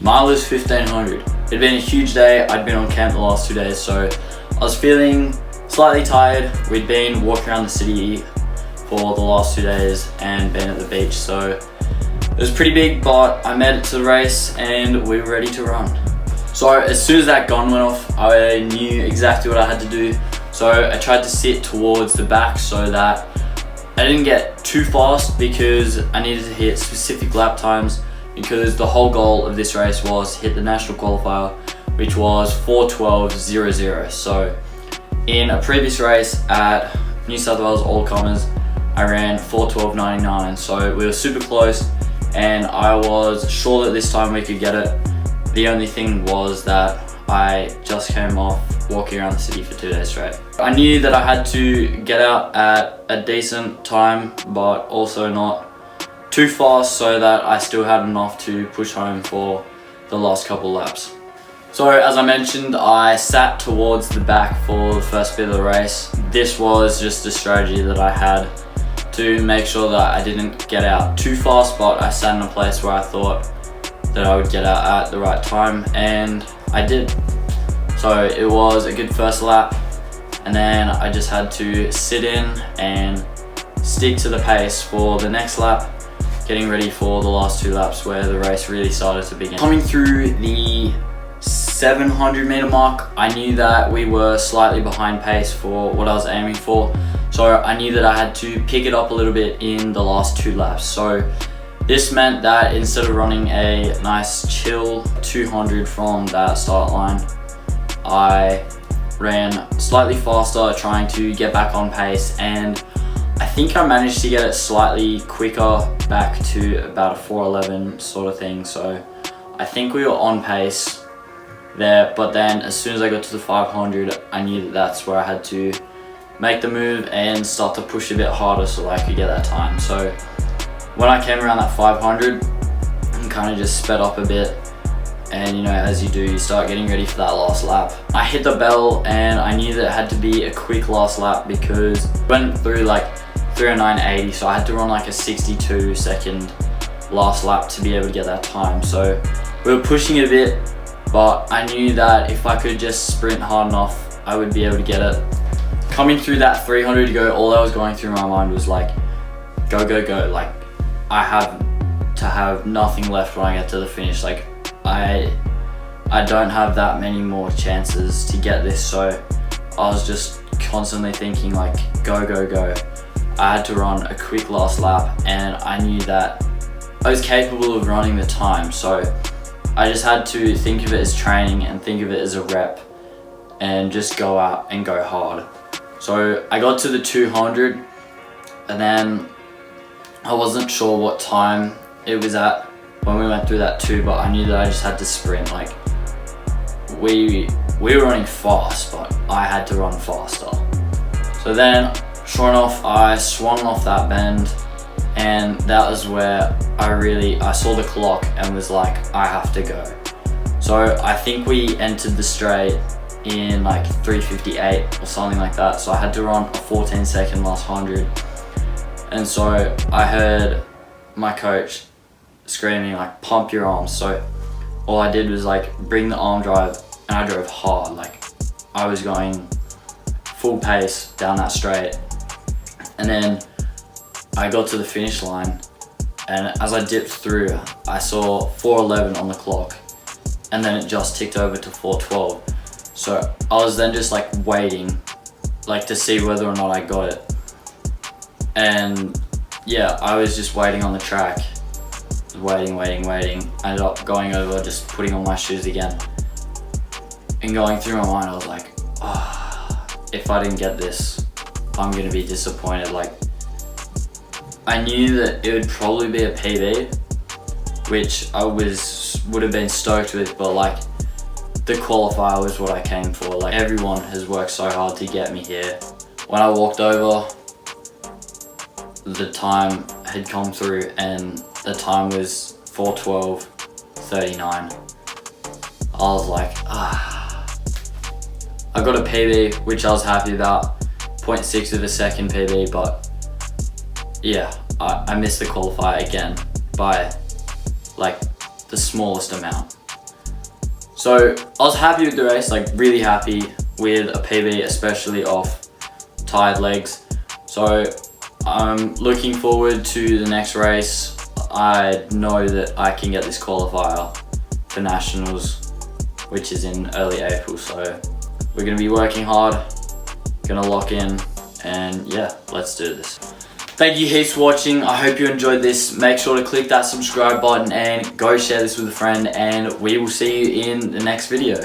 Mile is 1500. It'd been a huge day. I'd been on camp the last 2 days, so I was feeling slightly tired. We'd been walking around the city for the last 2 days and been at the beach, so it was pretty big, but I made it to the race and we were ready to run. So as soon as that gun went off, I knew exactly what I had to do. So I tried to sit towards the back so that I didn't get too fast, because I needed to hit specific lap times, because the whole goal of this race was hit the national qualifier, which was 4:12.00. So in a previous race at New South Wales All Comers, I ran 4:12.99, so we were super close and I was sure that this time we could get it. The only thing was that I just came off walking around the city for 2 days straight. I knew that I had to get out at a decent time, but also not too fast, so that I still had enough to push home for the last couple laps. So as I mentioned, I sat towards the back for the first bit of the race. This was just a strategy that I had to make sure that I didn't get out too fast, but I sat in a place where I thought that I would get out at the right time, and I did. So it was a good first lap, and then I just had to sit in and stick to the pace for the next lap, getting ready for the last 2 laps where the race really started to begin. Coming through the 700 meter mark, I knew that we were slightly behind pace for what I was aiming for. So I knew that I had to pick it up a little bit in the last 2 laps. So this meant that instead of running a nice chill 200 from that start line, I ran slightly faster, trying to get back on pace, and I think I managed to get it slightly quicker back to about a 4:11 sort of thing. So I think we were on pace there, but then as soon as I got to the 500, I knew that that's where I had to make the move and start to push a bit harder so that I could get that time. So when I came around that 500, I kind of just sped up a bit, and you know, as you do, you start getting ready for that last lap. I hit the bell and I knew that it had to be a quick last lap, because I went through like 309.80, so I had to run like a 62-second last lap to be able to get that time. So we were pushing it a bit, but I knew that if I could just sprint hard enough, I would be able to get it. Coming through that 300 to go, all that was going through my mind was like, go, go, go. Like, I have to have nothing left when I get to the finish. Like, I don't have that many more chances to get this, so I was just constantly thinking like, go, go, go. I had to run a quick last lap, and I knew that I was capable of running the time, so I just had to think of it as training and think of it as a rep and just go out and go hard. So I got to the 200, and then I wasn't sure what time it was at when we went through that 2, but I knew that I just had to sprint. Like, we were running fast, but I had to run faster. So then, sure enough, I swung off that bend, and that was where I saw the clock and was like, I have to go. So I think we entered the straight in like 3:58 or something like that. So I had to run a 14-second last 100. And so I heard my coach screaming like, pump your arms. So all I did was like bring the arm drive, and I drove hard. Like, I was going full pace down that straight. And then I got to the finish line, and as I dipped through, I saw 4:11 on the clock, and then it just ticked over to 4:12. So I was then just like waiting, like to see whether or not I got it. And yeah, I was just waiting on the track, waiting. I ended up going over, just putting on my shoes again, and going through my mind, I was like, if I didn't get this, I'm gonna be disappointed. Like, I knew that it would probably be a PB, which I would have been stoked with, but like, the qualifier was what I came for. Like, everyone has worked so hard to get me here. When I walked over, the time had come through, and the time was 4:12.39. I was like, I got a PB, which I was happy about, 0.6 of a second PB, but yeah, I missed the qualifier again by like the smallest amount. So I was happy with the race, like really happy with a PB, especially off tired legs. So I'm looking forward to the next race. I know that I can get this qualifier for nationals, which is in early April. So we're gonna be working hard, gonna lock in, and yeah, let's do this. Thank you heaps for watching. I hope you enjoyed this. Make sure to click that subscribe button and go share this with a friend, and we will see you in the next video.